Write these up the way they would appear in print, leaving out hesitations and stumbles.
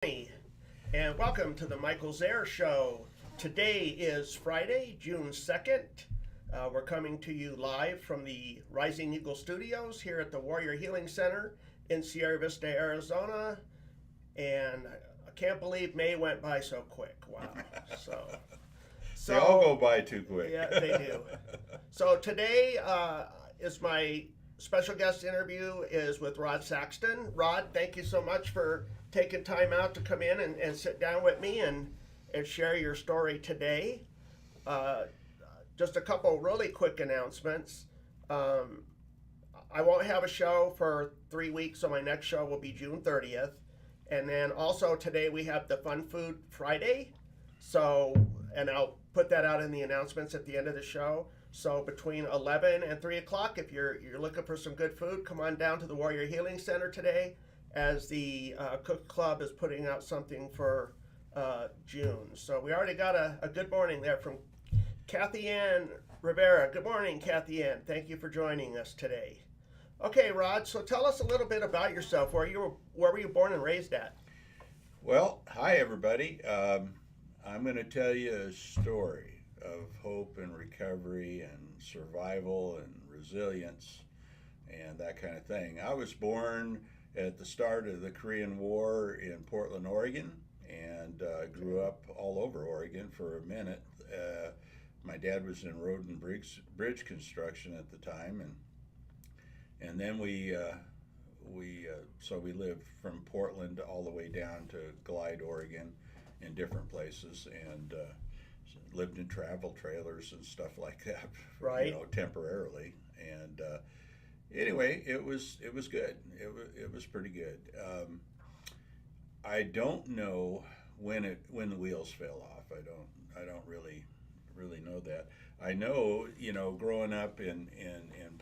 And welcome to the Michael Zehr Show. Today is Friday, June 2nd. We're coming to you live from the Rising Eagle Studios here at the Warrior Healing Center in Sierra Vista, Arizona. And I can't believe May went by so quick. Wow. So, They all go by too quick. Yeah, they do. So today is my special guest interview is with Rod Saxton. Rod, thank you so much for taking time out to come in and sit down with me and share your story today. Just a couple really quick announcements. I won't have a show for 3 weeks, so my next show will be June 30th. And then also today we have the Fun Food Friday. So, and I'll put that out in the announcements at the end of the show. So between 11 and 3 o'clock, if you're looking for some good food, come on down to the Warrior Healing Center today, as the Cook Club is putting out something for June. So we already got a good morning there from Kathy Ann Rivera. Good morning, Kathy Ann. Thank you for joining us today. Okay, Rod, so tell us a little bit about yourself. Where were you born and raised at? Well, hi everybody. I'm going to tell you a story of hope and recovery and survival and resilience and that kind of thing. I was born at the start of the Korean War in Portland, Oregon, and grew up all over Oregon for a minute. My dad was in road and bridge construction at the time, and then we lived from Portland all the way down to Glide, Oregon, in different places, and lived in travel trailers and stuff like that, Right. Temporarily. And anyway, it was good. It was pretty good. I don't know when the wheels fell off. I don't really know that. I know, growing up in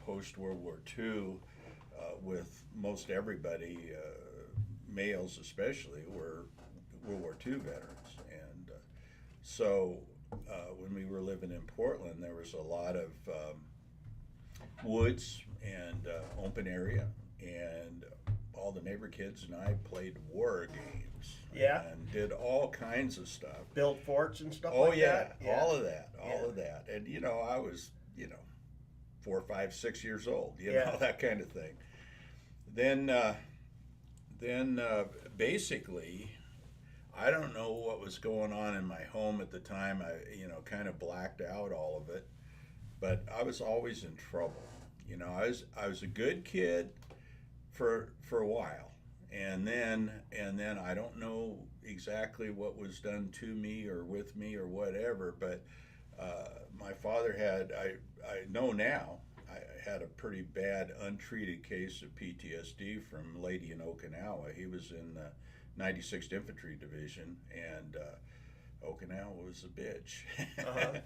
post World War II, with most everybody, males especially, were World War II veterans, and so when we were living in Portland, there was a lot of woods and open area, and all the neighbor kids and I played war games. Yeah. And did all kinds of stuff. Build forts and stuff Oh like yeah, that? Yeah, all of that. And I was 4, 5, 6 years old. Yeah. That kind of thing. Then basically, I don't know what was going on in my home at the time. I kind of blacked out all of it, but I was always in trouble. I was a good kid for a while, and then I don't know exactly what was done to me or with me or whatever, but my father had, I know now, I had a pretty bad untreated case of PTSD from Lady in Okinawa. He was in the 96th Infantry Division, and Okinawa was a bitch. Uh-huh.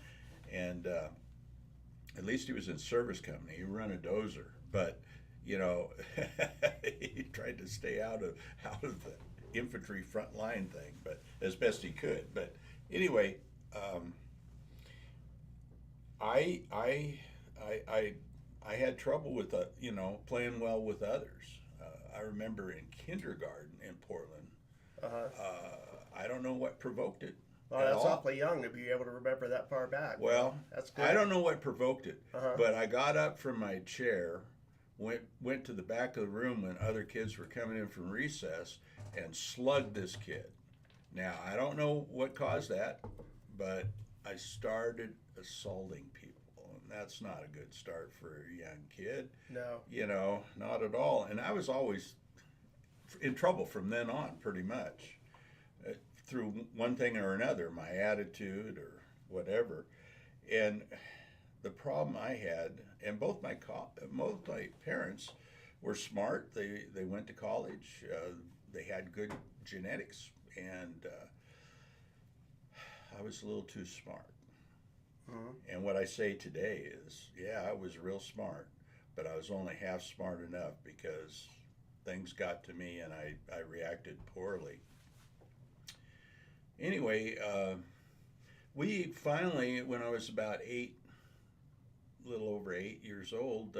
And at least he was in service company. He ran a dozer, but he tried to stay out of the infantry front line thing, but as best he could. But anyway, I had trouble with playing well with others. I remember in kindergarten in Portland. Uh-huh. I don't know what provoked it. Well, at that's all. awfully young to be able to remember that far back. Well, That's good. I don't know what provoked it, Uh-huh. but I got up from my chair, went to the back of the room when other kids were coming in from recess, and slugged this kid. Now, I don't know what caused that, but I started assaulting people, and that's not a good start for a young kid. No. Not at all. And I was always in trouble from then on, pretty much, through one thing or another, my attitude or whatever. And the problem I had, and both my parents were smart. They went to college. They had good genetics, and I was a little too smart. Mm-hmm. And what I say today is, yeah, I was real smart, but I was only half smart enough because things got to me and I reacted poorly. Anyway, we finally, when I was about 8, a little over 8 years old,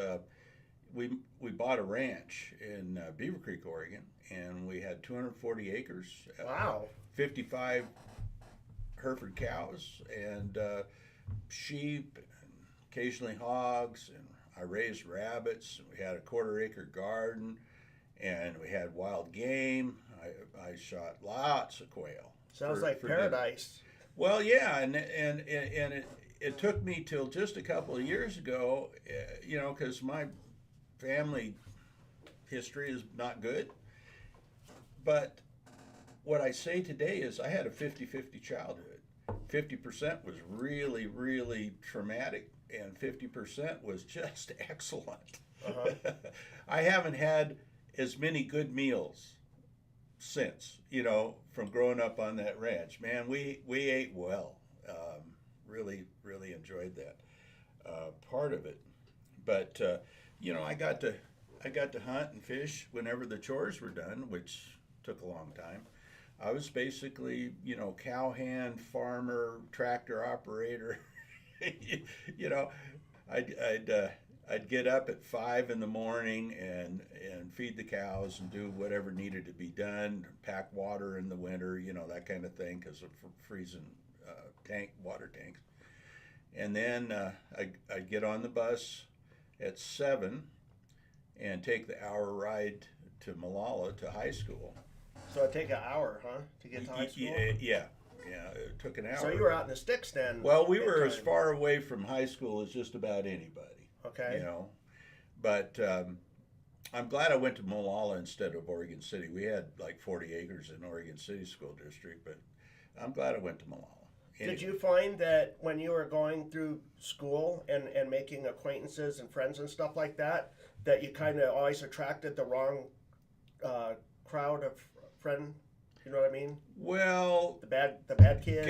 we bought a ranch in Beaver Creek, Oregon, and we had 240 acres. Wow. 55 Hereford cows and sheep, and occasionally hogs, and I raised rabbits. We had a quarter-acre garden, and we had wild game. I shot lots of quail. Sounds like paradise. Dinner. Well, yeah, and it took me till just a couple of years ago, because my family history is not good. But what I say today is I had a 50-50 childhood. 50% was really, really traumatic, and 50% was just excellent. Uh-huh. I haven't had as many good meals since, from growing up on that ranch. Man, we ate well. Really, really enjoyed that part of it. But I got to hunt and fish whenever the chores were done, which took a long time. I was basically, cowhand, farmer, tractor operator. I'd get up at 5 in the morning and feed the cows and do whatever needed to be done, pack water in the winter, that kind of thing, because of freezing water tanks. And then I'd get on the bus at 7 and take the hour ride to Malala to high school. So it'd take an hour, huh, to get to high school? Yeah, it took an hour. So you were out in the sticks then? Well, we were as far away from high school as just about anybody. Okay. But I'm glad I went to Malala instead of Oregon City. We had like 40 acres in Oregon City School District, but I'm glad I went to Malala. Anyway. Did you find that when you were going through school and making acquaintances and friends and stuff like that, that you kind of always attracted the wrong crowd of friend? You know what I mean? Well, the bad kids.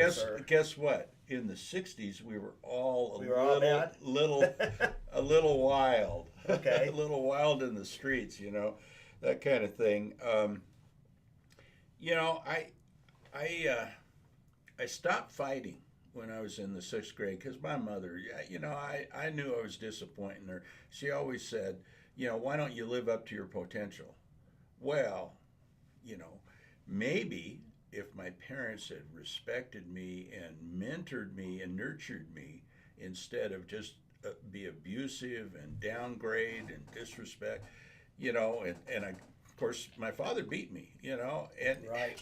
Guess what? In the '60s, we were all bad? a little wild. Okay. A little wild in the streets, that kind of thing. I stopped fighting when I was in the 6th grade because my mother, I knew I was disappointing her. She always said, why don't you live up to your potential? Well, maybe if my parents had respected me and mentored me and nurtured me instead of just be abusive and downgrade and disrespect, and of course my father beat me, and right.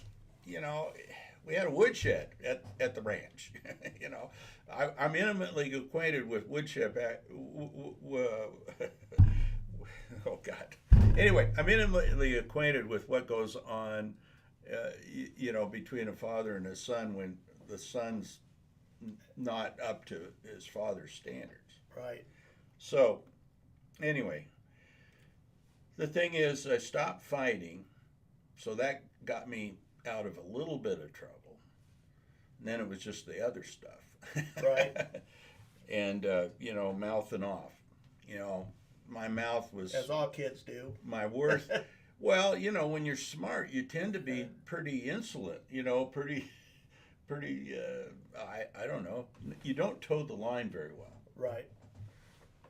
We had a woodshed at the ranch. I'm intimately acquainted with woodshed. Oh God. Anyway, I'm intimately acquainted with what goes on, between a father and a son when the son's not up to his father's standards. Right. So, anyway, the thing is, I stopped fighting, so that got me out of a little bit of trouble. And then it was just the other stuff. Right. And, mouthing off. My mouth was... As all kids do. My worst... Well, when you're smart, you tend to be pretty insolent, pretty, I don't know. You don't toe the line very well. Right.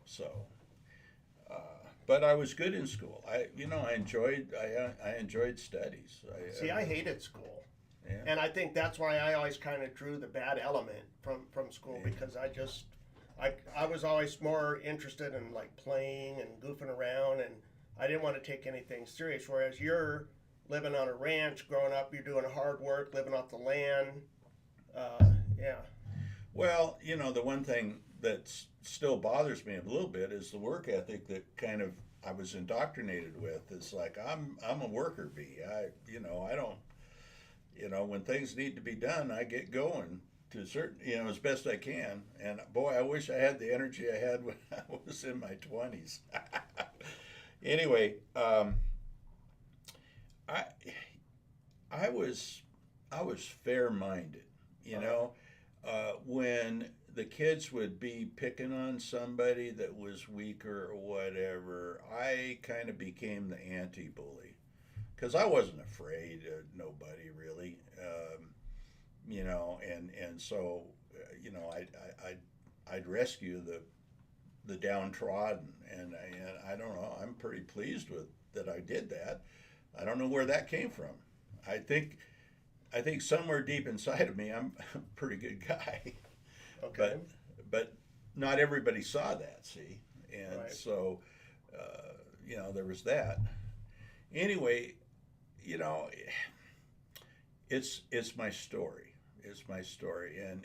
So, but I was good in school. I enjoyed studies. I hated school. Yeah. And I think that's why I always kind of drew the bad element from school, because I was always more interested in like playing and goofing around, and I didn't want to take anything serious. Whereas you're living on a ranch, growing up, you're doing hard work, living off the land. Yeah. Well, the one thing that still bothers me a little bit is the work ethic that kind of I was indoctrinated with. It's like I'm a worker bee. I don't. When things need to be done, I get going to certain, as best I can. And boy, I wish I had the energy I had when I was in my 20s. Anyway, I was fair-minded, when the kids would be picking on somebody that was weaker or whatever, I kind of became the anti-bully, because I wasn't afraid of nobody really, and so I'd rescue the downtrodden, and I don't know. I'm pretty pleased with that I did that. I don't know where that came from. I think somewhere deep inside of me, I'm a pretty good guy. Okay. But not everybody saw that. See, and Right. so there was that. Anyway, it's my story. It's my story, and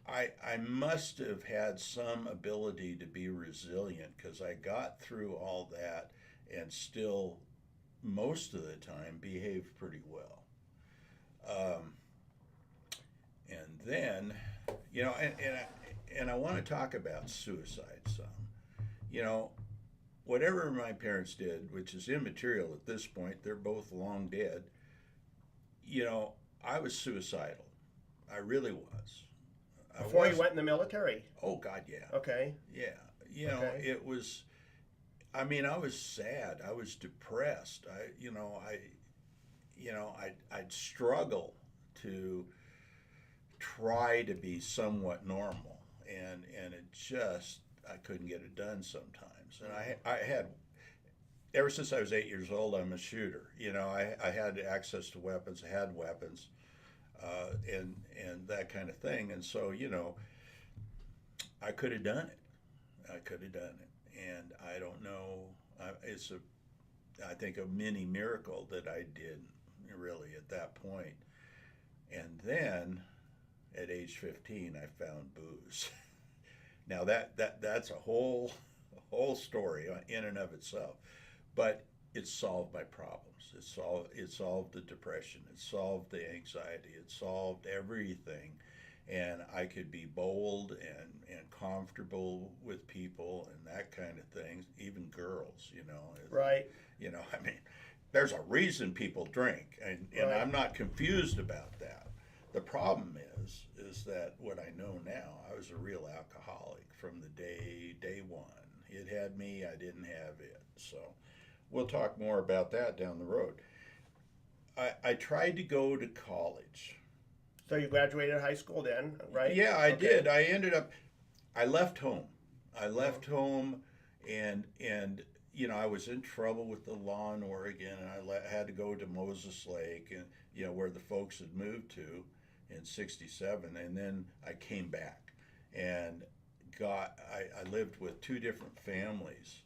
I must have had some ability to be resilient because I got through all that and still most of the time behaved pretty well. And then, and I want to talk about suicide some. Whatever my parents did, which is immaterial at this point, they're both long dead. I was suicidal. I really was. Before you went in the military? Oh God, yeah. Okay. Yeah. Okay. It was. I mean, I was sad. I was depressed. I'd struggle to try to be somewhat normal, and it just I couldn't get it done sometimes. And I had ever since I was 8 years old, I'm a shooter. I had access to weapons. I had weapons, and that kind of thing. And so I could have done it. I could have done it. And I don't know. It's I think a mini miracle that I did really at that point. And then at age 15, I found booze. Now that's a whole story in and of itself, but it solved my problems. It solved the depression. It solved the anxiety. It solved everything. And I could be bold and comfortable with people and that kind of thing, even girls, Right. I mean, there's a reason people drink, and Right. I'm not confused about that. The problem is that what I know now, I was a real alcoholic from the day one. It had me, I didn't have it. So we'll talk more about that down the road. I tried to go to college. So you graduated high school then, right? Yeah, I Okay. did. I left home. I left home, and I was in trouble with the law in Oregon, and I had to go to Moses Lake, and where the folks had moved to in '67, and then I came back, and I lived with two different families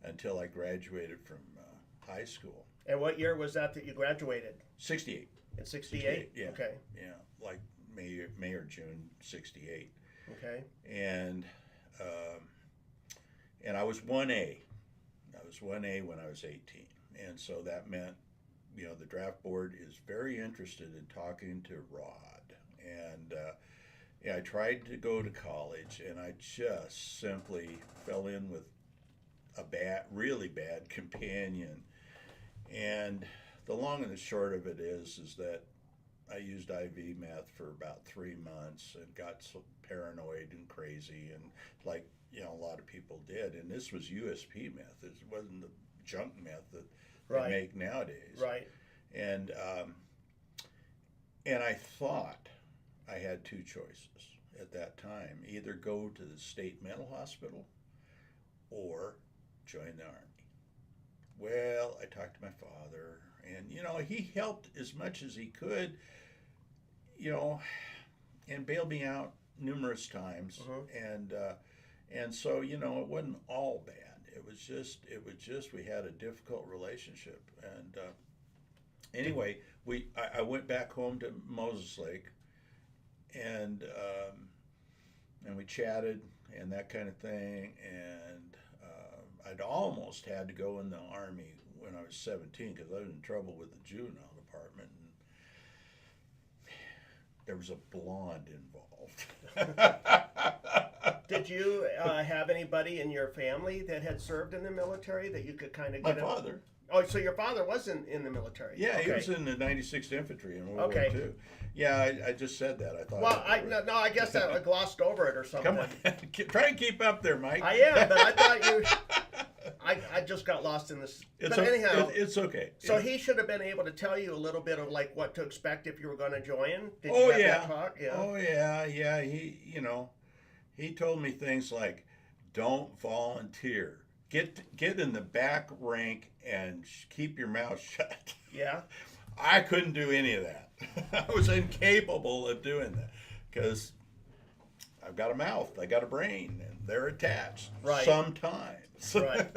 until I graduated from high school. And what year was that you graduated? '68. In 68? Yeah. Okay. Yeah, like May or June '68. Okay. And I was 1A. I was 1A when I was 18, and so that meant, the draft board is very interested in talking to Rod, and I tried to go to college, and I just simply fell in with a really bad companion, and the long and the short of it is that I used IV meth for about 3 months and got so paranoid and crazy, and like a lot of people did. And this was USP meth. It wasn't the junk meth that Right. they make nowadays. Right. And I thought I had two choices at that time: either go to the state mental hospital or join the Army. Well, I talked to my father, and he helped as much as he could, and bailed me out numerous times, and so it wasn't all bad. It was just we had a difficult relationship, and anyway, I went back home to Moses Lake, and we chatted and that kind of thing, and I'd almost had to go in the Army when I was 17 because I was in trouble with the juvenile department, and there was a blonde involved. Did you have anybody in your family that had served in the military that you could kind of My get father. Oh, so your father wasn't in the military? Yeah, Okay. he was in the 96th Infantry in World Okay. War II. Yeah, I just said that. I thought. Well, I guess I glossed over it or something. Come on, try and keep up there, Mike. I am, but I thought you. I just got lost in this. It's But anyhow, it's okay. so he should have been able to tell you a little bit of like what to expect if you were going to join. Did you Oh have yeah. that talk? Yeah. Oh yeah. He he told me things like, "Don't volunteer. Get in the back rank and keep your mouth shut." Yeah. I couldn't do any of that. I was incapable of doing that because I've got a mouth, I got a brain, and they're attached Right. sometimes. Right.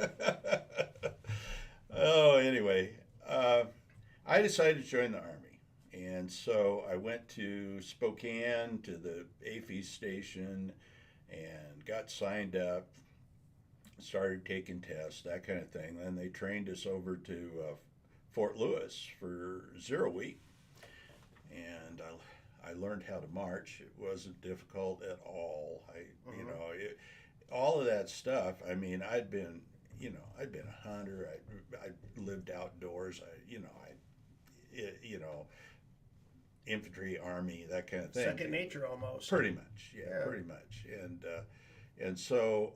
Oh, anyway, I decided to join the Army. And so I went to Spokane to the AFI station and got signed up, started taking tests, that kind of thing. Then they trained us over to Fort Lewis for 0 week. And I learned how to march. It wasn't difficult at all. You know, all of that stuff. I mean, I'd been a hunter. I lived outdoors. Infantry, army, that kind of thing. Second nature almost. Pretty much, yeah. Pretty much. And so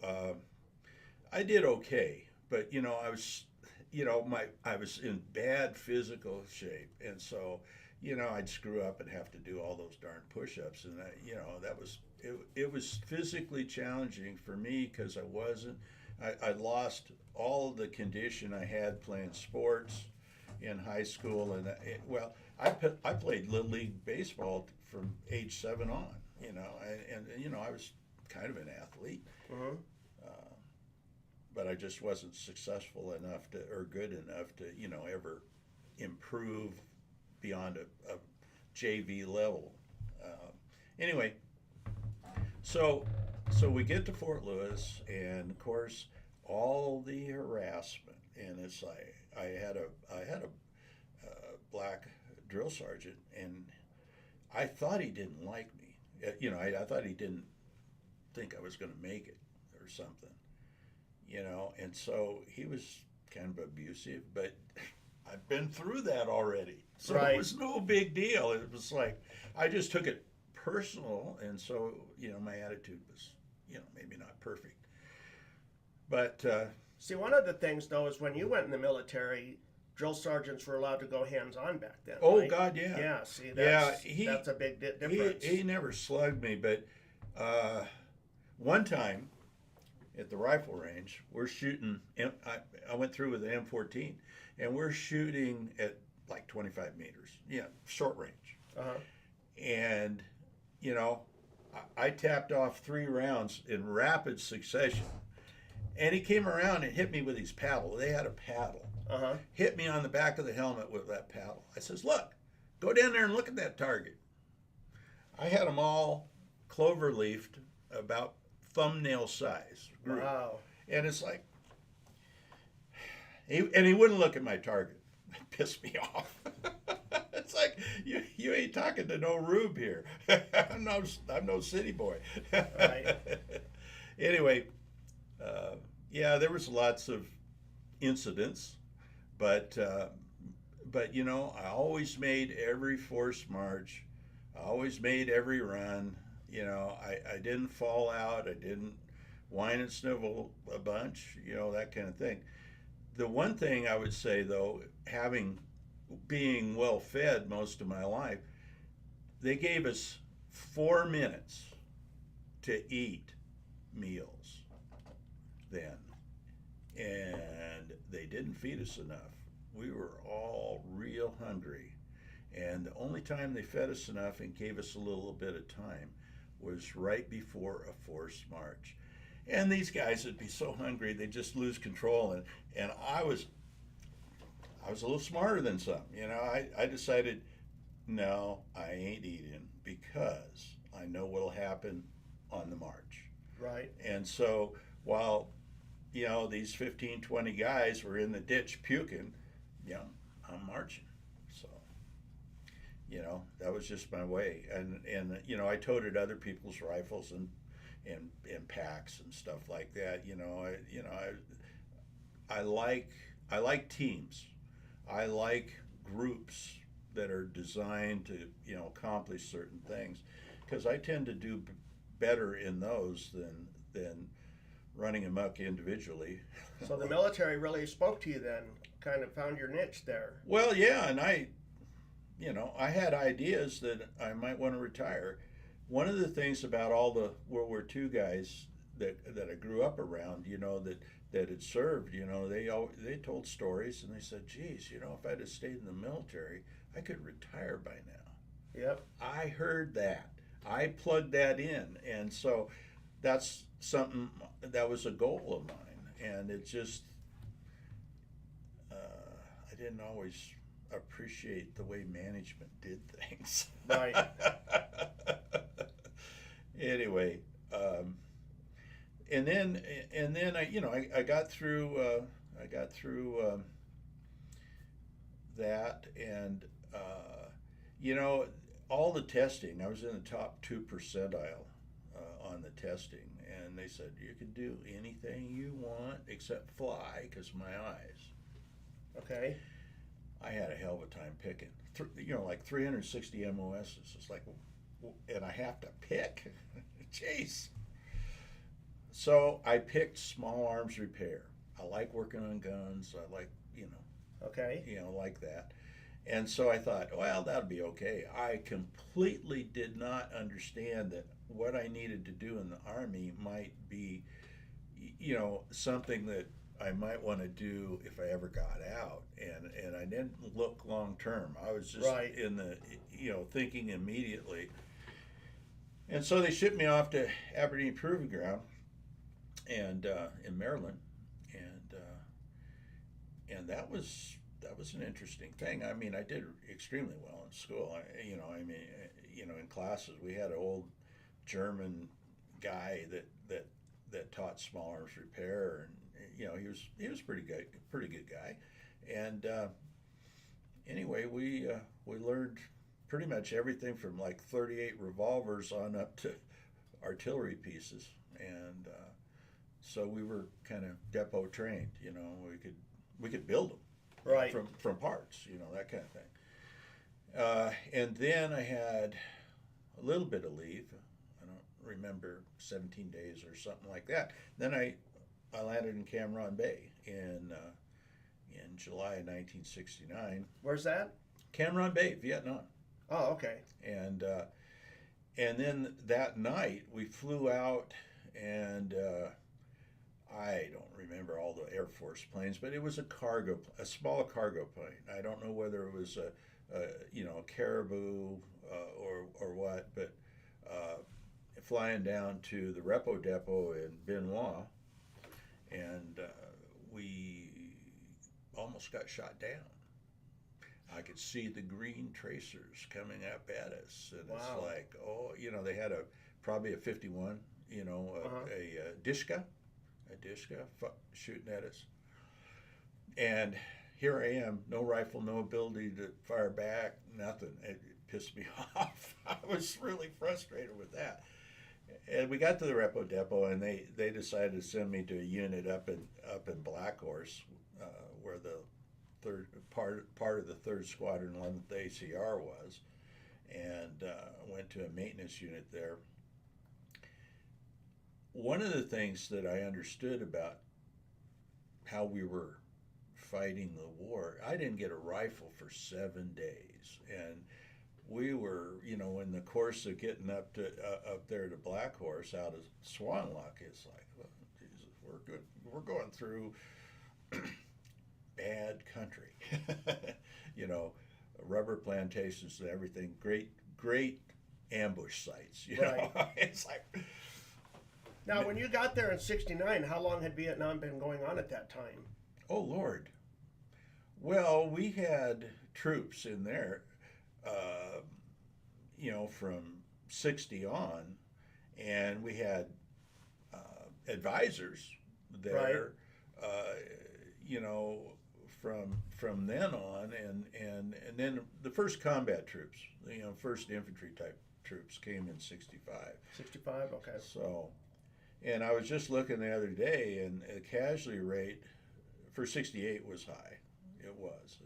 I did okay, but I was in bad physical shape, and so I'd screw up and have to do all those darn push-ups, and it was physically challenging for me because I lost all of the condition I had playing sports in high school, and I played Little League baseball from age 7 on, and I was kind of an athlete, but I just wasn't successful enough or good enough to ever improve beyond a JV level. Anyway, so we get to Fort Lewis, and of course all the harassment, and it's like I had a black drill sergeant, and I thought he didn't like me. I thought he didn't think I was going to make it or something, and so he was kind of abusive, but I've been through that already. So Right. It was no big deal. It was like, I just took it personal, and so, my attitude was, maybe not perfect. But, See, one of the things though is when you went in the military, drill sergeants were allowed to go hands-on back then. oh, right? God, yeah. Yeah. See, that's he- that's a big difference. He never slugged me, but one time at the rifle range, we're shooting, I went through with an M14, and we're shooting at like 25 meters, short range. And, I tapped off 3 rounds in rapid succession. And he came around and hit me with his paddle. They had a paddle. Hit me on the back of the helmet with that paddle. I says, "Look, go down there and look at that target." I had them all clover leafed, about thumbnail size. Group. Wow. And it's like, he wouldn't look at my target. It pissed me off. It's like, you ain't talking to no rube here. I'm no city boy. Right. Anyway, there was lots of incidents, but I always made every forced march. I always made every run. I didn't fall out. I didn't whine and snivel a bunch. That kind of thing. The one thing I would say, though, being well fed most of my life, they gave us 4 minutes to eat meals then, and they didn't feed us enough. We were all real hungry, and the only time they fed us enough and gave us a little bit of time was right before a forced march. And these guys would be so hungry they'd just lose control, and I was a little smarter than some. I decided, no, I ain't eating because I know what'll happen on the march. Right. And so while, these 15, 20 guys were in the ditch puking, I'm marching. So, that was just my way. And I toted other people's rifles and packs and stuff like that. I like teams. I like groups that are designed to accomplish certain things, because I tend to do better in those than running amok individually. So the military really spoke to you then, kind of found your niche there. Well, yeah, and I had ideas that I might want to retire, one of the things about all the World War II guys that I grew up around, that had served, they told stories and they said, geez, if I'd have stayed in the military, I could retire by now. Yep. I heard that. I plugged that in. And so that's something that was a goal of mine. And it just, I didn't always appreciate the way management did things. Right. Anyway, and then I got through that, and all the testing. I was in the top 2 percentile on the testing, and they said you can do anything you want except fly because my eyes. Okay. I had a hell of a time picking. Like 360 MOSs. It's like, and I have to pick. Jeez. So I picked small arms repair. I like working on guns. I like, Okay. like that. And so I thought, well, that'll be okay. I completely did not understand that what I needed to do in the Army might be, something that I might want to do if I ever got out. And I didn't look long term. I was just Right. in the, thinking immediately. And so they shipped me off to Aberdeen Proving Ground, and in Maryland, and that was an interesting thing. I mean, I did extremely well in school. In classes, we had an old German guy that taught small arms repair, and he was pretty good guy. And anyway, we learned pretty much everything from like 38 revolvers on up to artillery pieces, and so we were kind of depot trained. We could build them Right. from parts, that kind of thing. And then I had a little bit of leave. I don't remember, 17 days or something like that. Then I landed in Cam Ranh Bay in July of 1969. Where's that? Cam Ranh Bay, Vietnam. Oh, okay. And then that night we flew out, and I don't remember all the Air Force planes, but it was a small cargo plane. I don't know whether it was a Caribou or what, but flying down to the repo depot in Benoit, and we almost got shot down. I could see the green tracers coming up at us, and Wow. It's like, they had probably a 51, a Dishka shooting at us, and here I am, no rifle, no ability to fire back, nothing. It pissed me off. I was really frustrated with that. And we got to the repo depot, and they decided to send me to a unit up in Black Horse, where the third part of the 3rd Squadron 11th ACR was, and went to a maintenance unit there. One of the things that I understood about how we were fighting the war, I didn't get a rifle for 7 days, and we were, in the course of getting up there to Black Horse out of Swan Lock, it's like, well, Jesus, we're good. We're going through bad country, rubber plantations and everything. Great ambush sites. Right. It's like. Now, when you got there in '69, how long had Vietnam been going on at that time? Oh Lord. Well, we had troops in there, from '60 on, and we had advisors there. Right. From then on, and then the first combat troops, first infantry type troops came in '65. '65, okay. So, and I was just looking the other day, and the casualty rate for '68 was high. It was,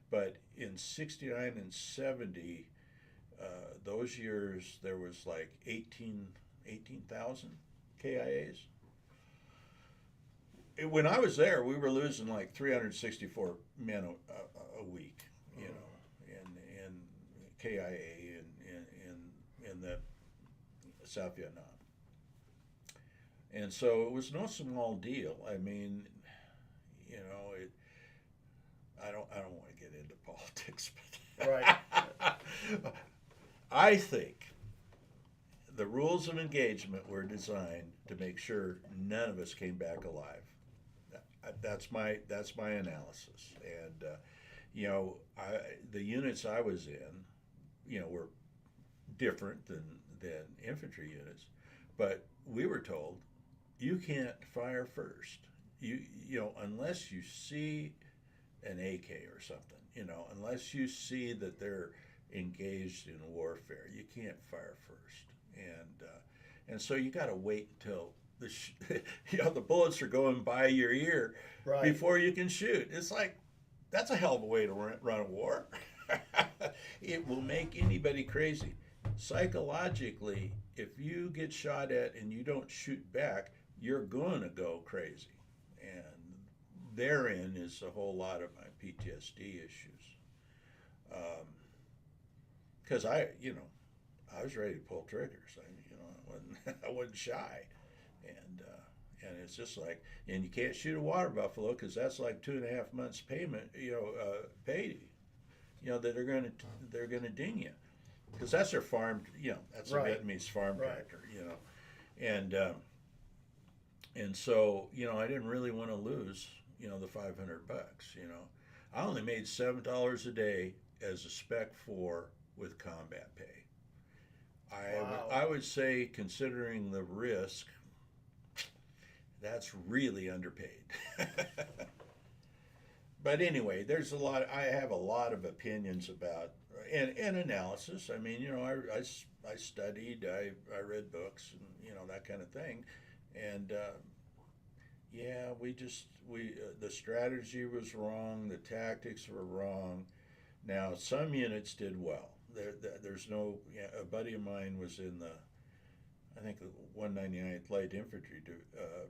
but in '69 and '70, those years there was like 18,000 KIAs. When I was there, we were losing like 364 men a week, in KIA in the South Vietnam. And so it was no small deal. I mean, you know, I don't want to get into politics, but Right. I think the rules of engagement were designed to make sure none of us came back alive. That's my analysis. And you know, the units I was in, you know, were different than infantry units, but we were told you can't fire first. You know, unless you see an AK or something, you know, unless you see that they're engaged in warfare, you can't fire first. And so you got to wait until you know, the bullets are going by your ear Right. before you can shoot. It's like that's a hell of a way to run a war. It will make anybody crazy. Psychologically, if you get shot at and you don't shoot back, you're going to go crazy. And therein is a whole lot of my PTSD issues. Because you know, I was ready to pull triggers. You know, I wasn't shy. And it's just like, and you can't shoot a water buffalo because that's like 2.5 months payment, you know, paid, you know, that they're gonna ding you, because that's their farm, you know, that's Right. a Vietnamese farm Right. tractor, you know, and so, you know, I didn't really want to lose, you know, the $500, you know, I only made $7 a day as a spec 4 with combat pay. Wow. I would say, considering the risk, that's really underpaid. But anyway, there's a lot. I have a lot of opinions about and analysis. I mean, you know, I studied, I read books, and you know, that kind of thing. And yeah, we the strategy was wrong, the tactics were wrong. Now some units did well. There's no. Yeah, a buddy of mine was in the, I think, the 199th Light Infantry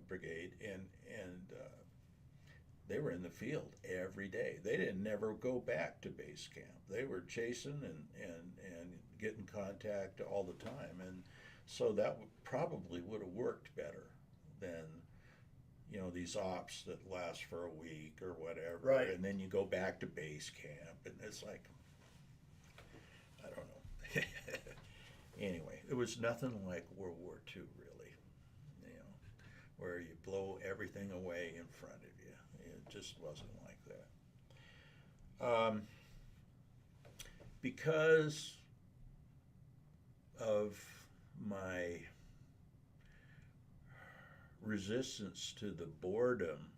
Brigade, and they were in the field every day. They didn't never go back to base camp. They were chasing and getting contact all the time, and so that probably would have worked better than, you know, these ops that last for a week or whatever, Right. and then you go back to base camp, and it's like, I don't know. Anyway, it was nothing like World War II, really, you know, where you blow everything away in front of you. It just wasn't like that. Because of my resistance to the boredom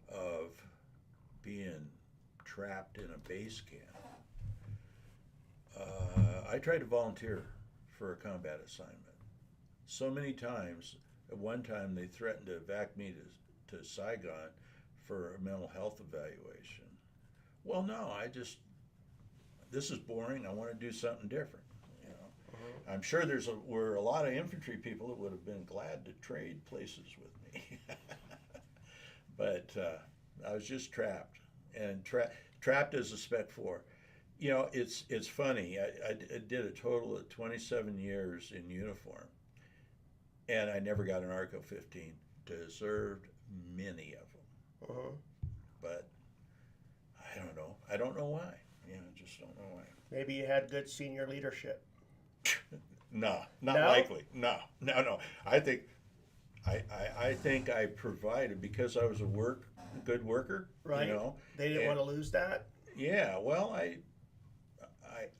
of being trapped in a base camp, I tried to volunteer for a combat assignment. So many times, at one time they threatened to evac me to Saigon for a mental health evaluation. Well, no, this is boring, I want to do something different. You know, I'm sure were a lot of infantry people that would have been glad to trade places with me. But I was just trapped, and trapped as a Spec 4. You know, it's funny. I did a total of 27 years in uniform, and I never got an ARCO 15. Deserved many of them, but I don't know. I don't know why. You know, just don't know why. Maybe you had good senior leadership. No, not No? likely. No. I think I provided because I was a good worker. Right. You know, They didn't want to lose that. Yeah. Well,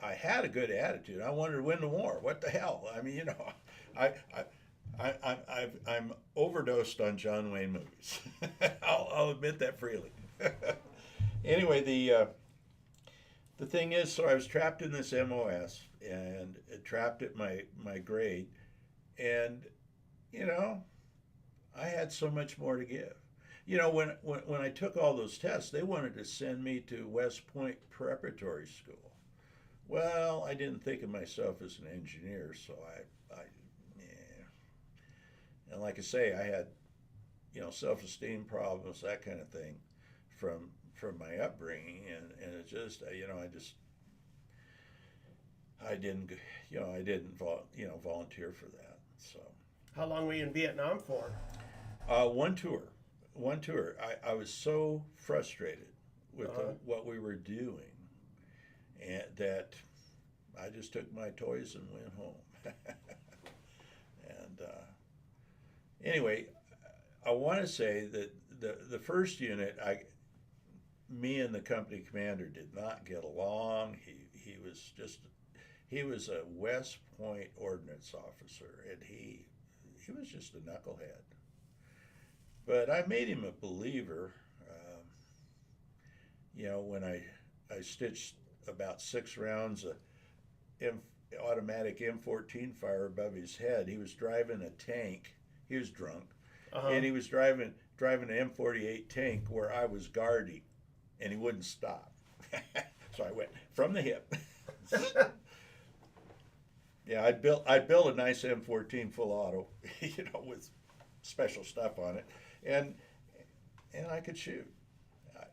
I had a good attitude. I wanted to win the war. What the hell? I mean, you know, I'm overdosed on John Wayne movies. I'll admit that freely. Anyway, the thing is, so I was trapped in this MOS and trapped at my grade, and you know, I had so much more to give. You know, when I took all those tests, they wanted to send me to West Point Preparatory School. Well, I didn't think of myself as an engineer, so yeah. And like I say, I had, you know, self-esteem problems, that kind of thing, from my upbringing, and it just, you know, I didn't, volunteer for that. So How long were you in Vietnam for? one tour. I was so frustrated with what we were doing, and that I just took my toys and went home. And anyway, I want to say that the first unit, me and the company commander did not get along. He was a West Point ordnance officer, and he was just a knucklehead. But I made him a believer. When I stitched about 6 rounds of automatic M14 fire above his head. He was driving a tank. He was drunk, and he was driving an M48 tank where I was guarding, and he wouldn't stop. So I went from the hip. Yeah, I built a nice M14 full auto, with special stuff on it, and I could shoot.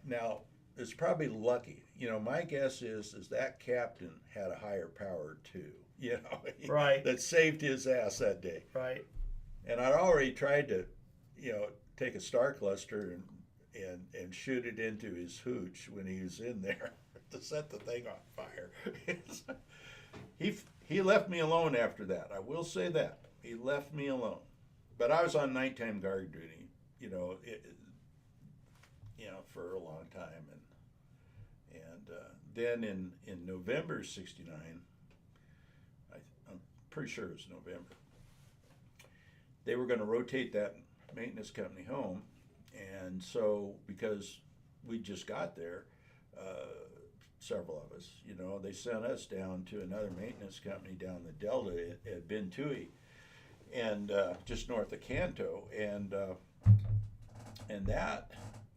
Now, it's probably lucky. My guess is that captain had a higher power too. Right. That saved his ass that day. Right. And I'd already tried to, take a star cluster and shoot it into his hooch when he was in there to set the thing on fire. He left me alone after that. I will say that. He left me alone. But I was on nighttime guard duty, for a long time, and then in November '69, I'm pretty sure it was November, they were going to rotate that maintenance company home, and so because we just got there, several of us, they sent us down to another maintenance company down the Delta at Ben Tui, and just north of Canto, and that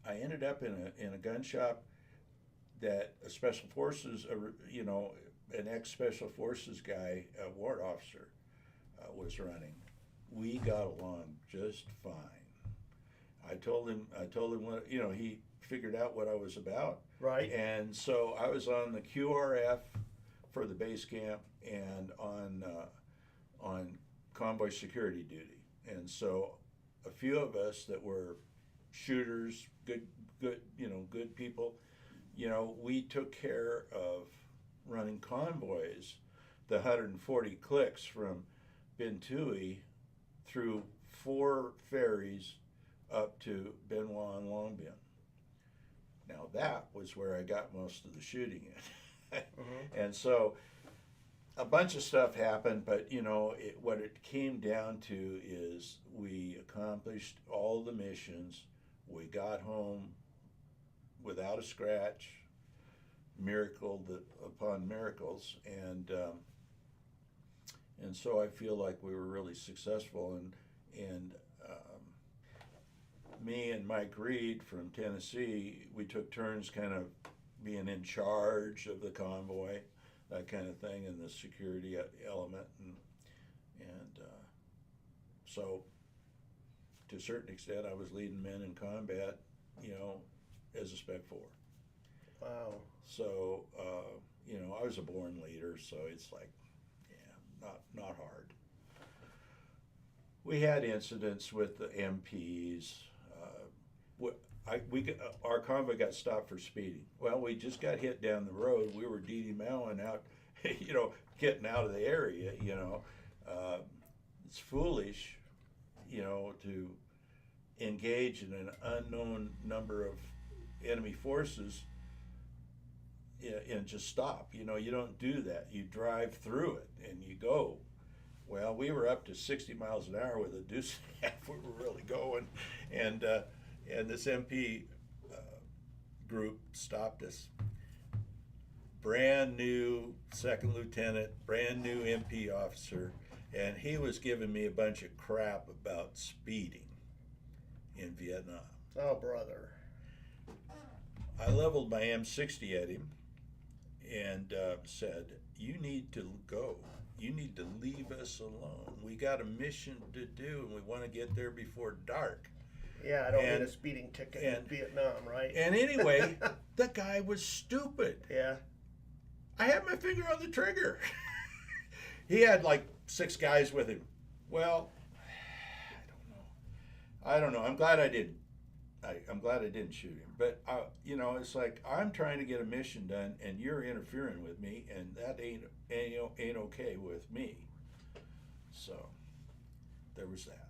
I ended up in a gun shop that a special forces, an ex-special forces guy, a warrant officer, was running. We got along just fine. I told him what, he figured out what I was about. Right. And so I was on the QRF for the base camp and on convoy security duty. And so a few of us that were shooters, good people, we took care of running convoys, the 140 clicks from Ben Tui through 4 ferries up to Benoit and Long Bien. Now that was where I got most of the shooting in. And so a bunch of stuff happened, but what it came down to is we accomplished all the missions. We got home without a scratch, miracle upon miracles, and so I feel like we were really successful. And me and Mike Reed from Tennessee, we took turns kind of being in charge of the convoy, that kind of thing, and the security element, and so to a certain extent, I was leading men in combat, as a Spec 4. Wow. So, I was a born leader, so it's like, not hard. We had incidents with the MPs. Our convoy got stopped for speeding. Well, we just got hit down the road. We were DD-mowing out, getting out of the area, It's foolish, to engage in an unknown number of enemy forces and just stop. You don't do that. You drive through it and you go. Well, we were up to 60 miles an hour with a deuce and a half. We were really going, and this MP group stopped us. Brand new second lieutenant, brand new MP officer, and he was giving me a bunch of crap about speeding in Vietnam. Oh, brother. I leveled my M60 at him and said, "You need to go. You need to leave us alone. We got a mission to do, and we want to get there before dark." Yeah, I don't need a speeding ticket in Vietnam, right? And anyway, the guy was stupid. Yeah. I had my finger on the trigger. he had like 6 guys with him. Well, I don't know. I'm glad I didn't. I'm glad I didn't shoot him. But you know, it's like I'm trying to get a mission done, and you're interfering with me, and that ain't okay with me. So there was that.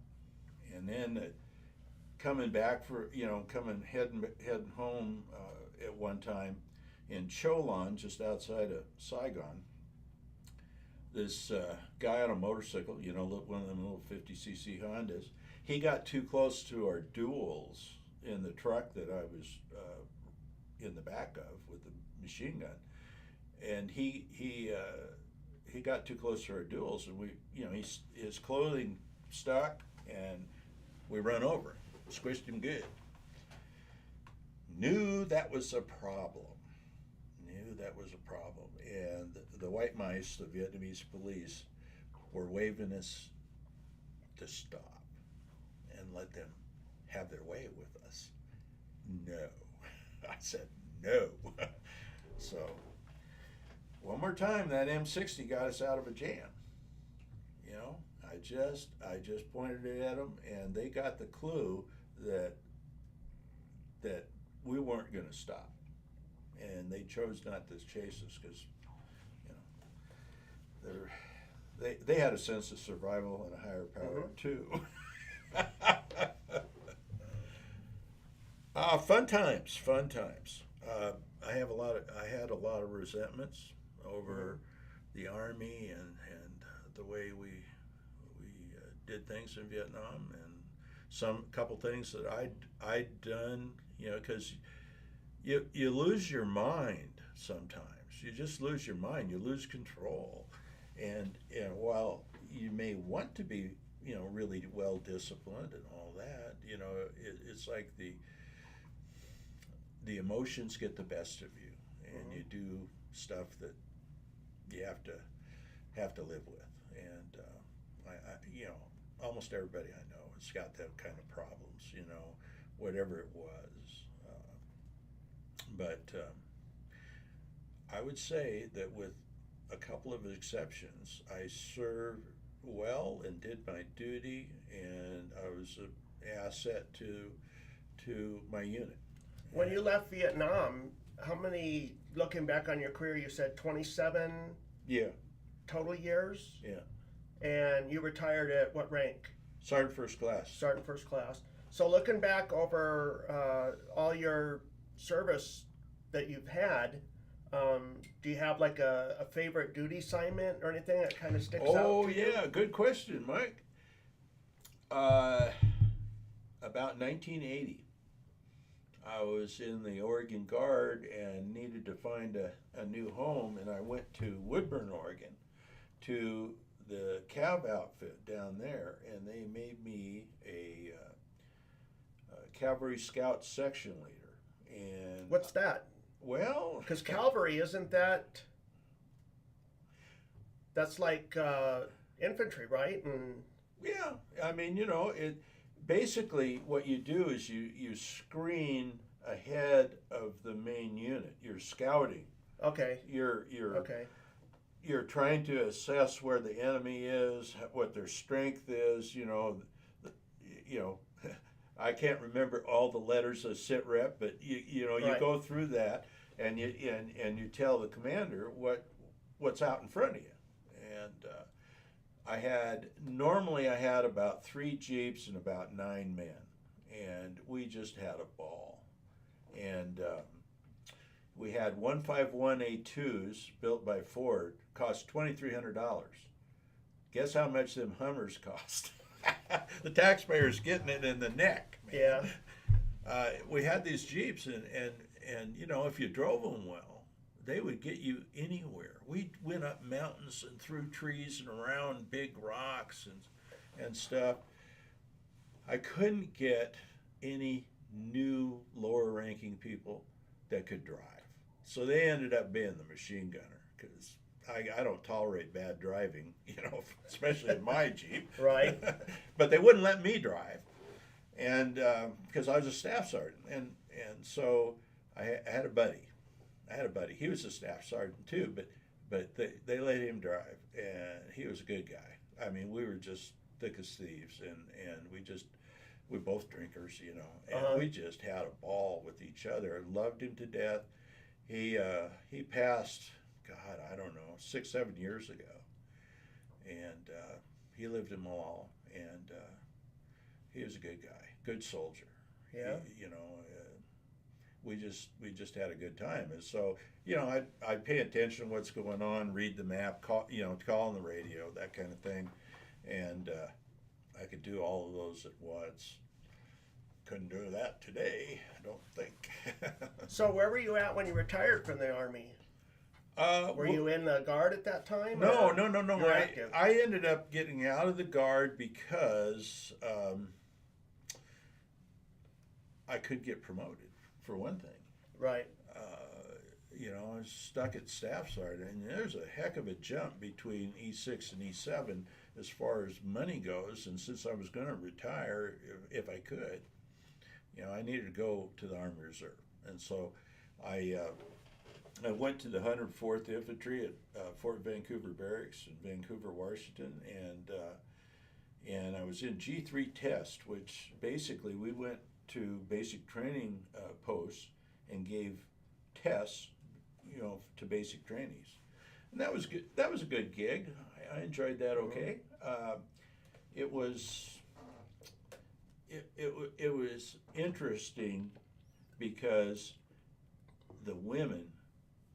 And then coming back for heading home at one time in Cholon, just outside of Saigon. This guy on a motorcycle, you know, one of them little 50cc Hondas, he got too close to our duels in the truck that I was in the back of with the machine gun, and he got too close to our duels, and his clothing stuck, and we run over, squished him good. Knew that was a problem. And the white mice, the Vietnamese police, were waving us to stop and let them have their way with us. No. I said no. So one more time, that M60 got us out of a jam. You know, I just pointed it at them, and they got the clue that we weren't going to stop, and they chose not to chase us because, you know, they had a sense of survival and a higher power too. Fun times. I had a lot of resentments over the Army and the way we did things in Vietnam, and couple things that I'd done, you know, because you lose your mind sometimes. You just lose your mind. You lose control, and while you may want to be, you know, really well disciplined and all that, you know, it's like the emotions get the best of you, and you do stuff that you have to live with. And I you know, almost everybody I know has got that kind of problems, you know, whatever it was. But I would say that with a couple of exceptions, I served well and did my duty, and I was an asset to my unit. When you left Vietnam, how many, looking back on your career, you said 27 total years? Yeah. And you retired at what rank? Sergeant First Class. Sergeant First Class. So looking back over all your service that you've had, do you have like a favorite duty assignment or anything that kind of sticks out? Oh, yeah, good question, Mike. About 1980. I was in the Oregon Guard and needed to find a new home, and I went to Woodburn, Oregon, to the Cav outfit down there, and they made me a Cavalry Scout section leader. And what's that? Well, because cavalry isn't that's like infantry, right? And yeah, I mean, you know, it basically what you do is you screen ahead of the main unit. You're scouting. Okay. You're okay. You're trying to assess where the enemy is, what their strength is. You know, I can't remember all the letters of SITREP, but you Right. go through that, and you tell the commander what's out in front of you. And I had about 3 Jeeps and about 9 men, and we just had a ball. And we had 151A2s built by Ford, cost $2,300. Guess how much them Hummers cost? The taxpayer's getting it in the neck, man. Yeah. We had these Jeeps, and you know, if you drove them well, they would get you anywhere. We went up mountains and through trees and around big rocks and stuff. I couldn't get any new lower ranking people that could drive. So they ended up being the machine gunner, because I don't tolerate bad driving, you know, especially in my Jeep. Right. But they wouldn't let me drive, and because I was a staff sergeant, and so I had a buddy. He was a staff sergeant too, but they let him drive, and he was a good guy. I mean, we were just thick as thieves, and we both drinkers, you know, and we just had a ball with each other. Loved him to death. He passed, God, I don't know, 6-7 years ago, and he lived in Malala, and he was a good guy, good soldier. Yeah. You know, we just had a good time, and so you know, I'd pay attention to what's going on, read the map, call on the radio, that kind of thing, and I could do all of those at once. Couldn't do that today, I don't think. So where were you at when you retired from the Army? Were you in the Guard at that time? No. You're active? I ended up getting out of the Guard because I could get promoted, for one thing. Right. You know, I was stuck at Staff Sergeant, and there's a heck of a jump between E6 and E7 as far as money goes, and since I was going to retire, if I could, you know, I needed to go to the Army Reserve. And so I went to the 104th Infantry at Fort Vancouver Barracks in Vancouver, Washington, and I was in G3 test, which basically we went to basic training posts and gave tests, you know, to basic trainees, and that was good. That was a good gig. I enjoyed that. Okay, it was interesting because the women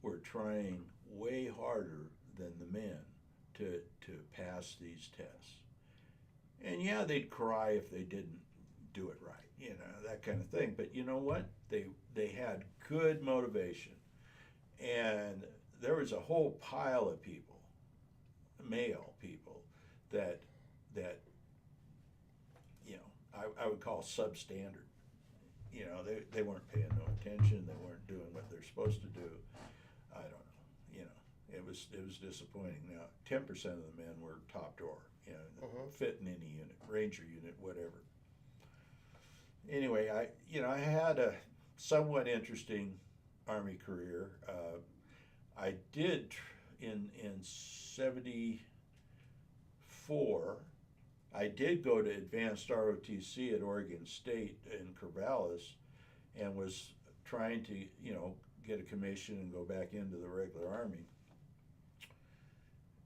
were trying way harder than the men to pass these tests, and yeah, they'd cry if they didn't do it right, you know, that kind of thing. But you know what? They had good motivation, and there was a whole pile of people, male people, that you know I would call substandard. You know, they weren't paying no attention. They weren't doing what they're supposed to do. I don't know. You know, it was disappointing. Now, 10% of the men were top drawer. You know, fit in any unit, Ranger unit, whatever. Anyway, I had a somewhat interesting Army career. I did in '74. I did go to advanced ROTC at Oregon State in Corvallis, and was trying to get a commission and go back into the regular Army.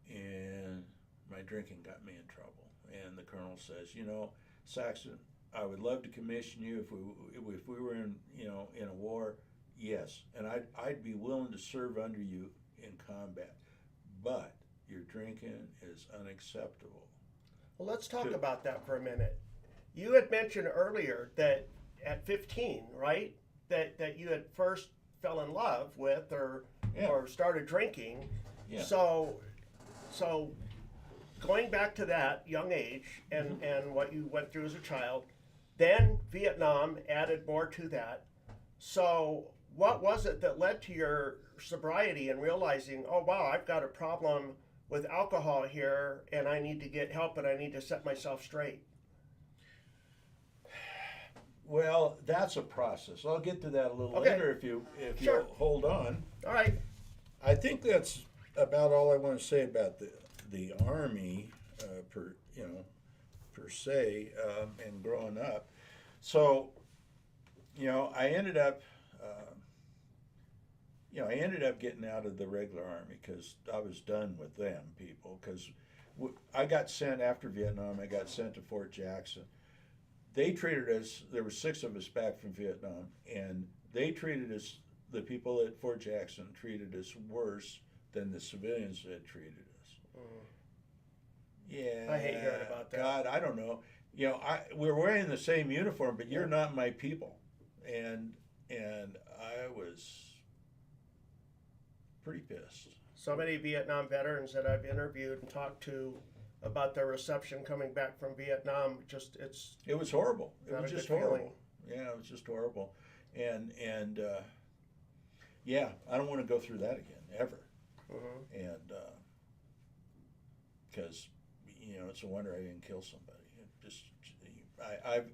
And my drinking got me in trouble. And the colonel says, Saxon, I would love to commission you if we were in a war. Yes, and I'd be willing to serve under you in combat, but your drinking is unacceptable. Well, let's talk about that for a minute. You had mentioned earlier that at 15, right, that you had first fell in love with or started drinking. Yeah. So going back to that young age and what you went through as a child, then Vietnam added more to that. So what was it that led to your sobriety and realizing, oh wow, I've got a problem with alcohol here and I need to get help and I need to set myself straight? Well, that's a process. I'll get to that a little Okay. later if Sure. you'll hold on. All right. I think that's about all I want to say about the Army per se and growing up. So, I ended up getting out of the regular Army because I was done with them people. Because I got sent after Vietnam. I got sent to Fort Jackson. They treated us. There were 6 of us back from Vietnam, and they treated us. The people at Fort Jackson treated us worse than the civilians had treated us. Yeah, I hate hearing about that. God, I don't know. We're wearing the same uniform, but you're not my people, and I was pretty pissed. So many Vietnam veterans that I've interviewed and talked to about their reception coming back from Vietnam, It was horrible. It not was a just good horrible. feeling. Yeah, it was just horrible, and I don't want to go through that again ever. And because it's a wonder I didn't kill somebody.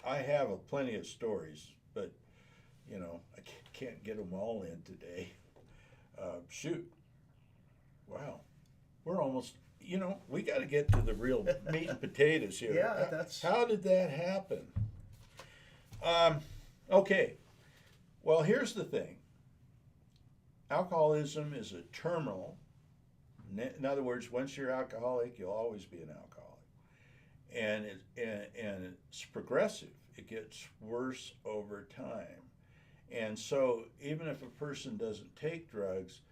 I have plenty of stories, but I can't get them all in today. Shoot, wow, we're almost, we got to get to the real meat and potatoes here. Yeah, that's. How did that happen? Okay. Well, here's the thing. Alcoholism is a terminal. In other words, once you're alcoholic, you'll always be an alcoholic. And it's progressive. It gets worse over time. And so even if a person doesn't take drugs,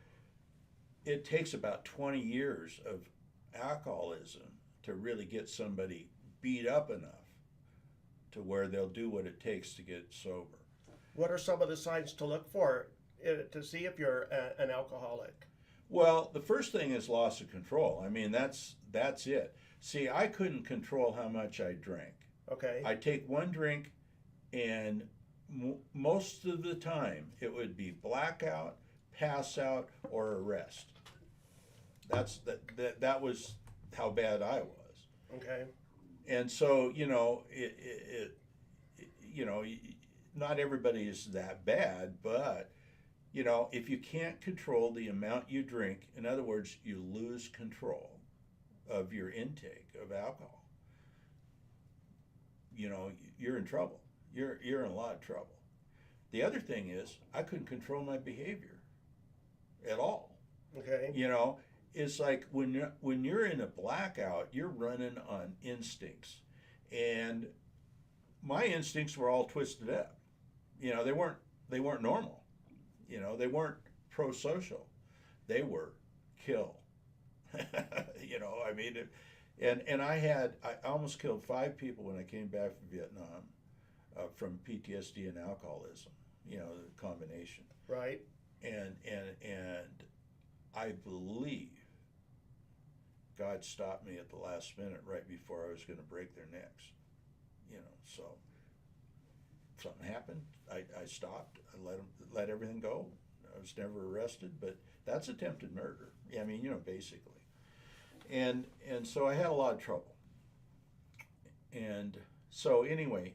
it takes about 20 years of alcoholism to really get somebody beat up enough to where they'll do what it takes to get sober. What are some of the signs to look for to see if you're an alcoholic? Well, the first thing is loss of control. I mean, that's it. See, I couldn't control how much I drank. Okay. I'd take one drink, and most of the time it would be blackout, pass out, or arrest. That was how bad I was. Okay. And so, not everybody is that bad, but if you can't control the amount you drink, in other words, you lose control of your intake of alcohol, you're in trouble. You're in a lot of trouble. The other thing is, I couldn't control my behavior at all. Okay. It's like when you're in a blackout, you're running on instincts, and my instincts were all twisted up. They weren't normal. They weren't pro-social. They were kill. I mean, and I almost killed 5 people when I came back from Vietnam from PTSD and alcoholism. The combination. Right. And I believe God stopped me at the last minute right before I was going to break their necks. So something happened. I stopped. I let everything go. I was never arrested, but that's attempted murder. I mean, basically. And so I had a lot of trouble. And so anyway,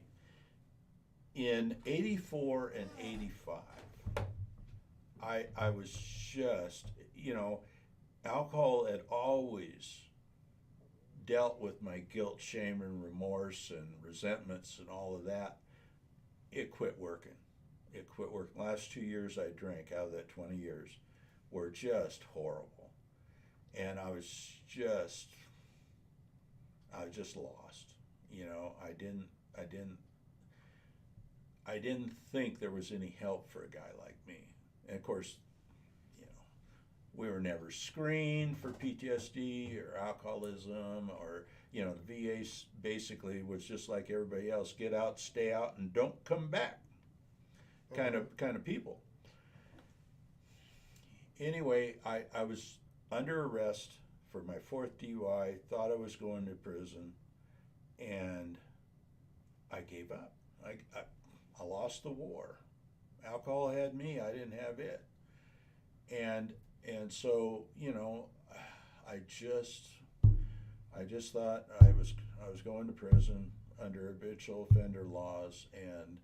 in 84 and 85, I was just, alcohol had always dealt with my guilt, shame, and remorse and resentments and all of that. It quit working. Last 2 years I drank out of that 20 years were just horrible. And I was just lost. I didn't think there was any help for a guy like me. And of course, we were never screened for PTSD or alcoholism, or the VA basically was just like everybody else: get out, stay out, and don't come back. Kind of people. Anyway, I was under arrest for my 4th DUI. Thought I was going to prison, and I gave up. I lost the war. Alcohol had me. I didn't have it. And so, I just thought I was going to prison under habitual offender laws, and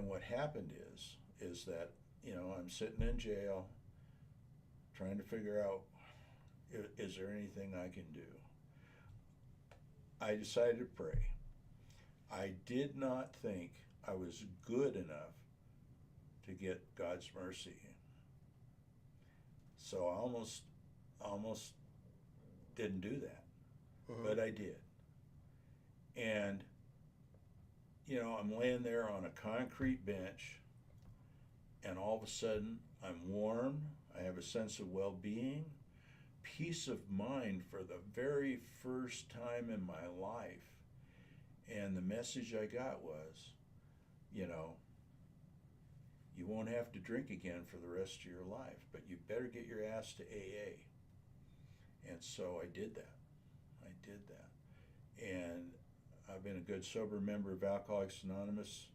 what happened is that I'm sitting in jail trying to figure out, is there anything I can do? I decided to pray. I did not think I was good enough to get God's mercy. So I almost didn't do that, but I did. And I'm laying there on a concrete bench, and all of a sudden I'm warm. I have a sense of well-being, peace of mind for the very first time in my life. And the message I got was, you won't have to drink again for the rest of your life, but you better get your ass to AA. And so I did that. And I've been a good sober member of Alcoholics Anonymous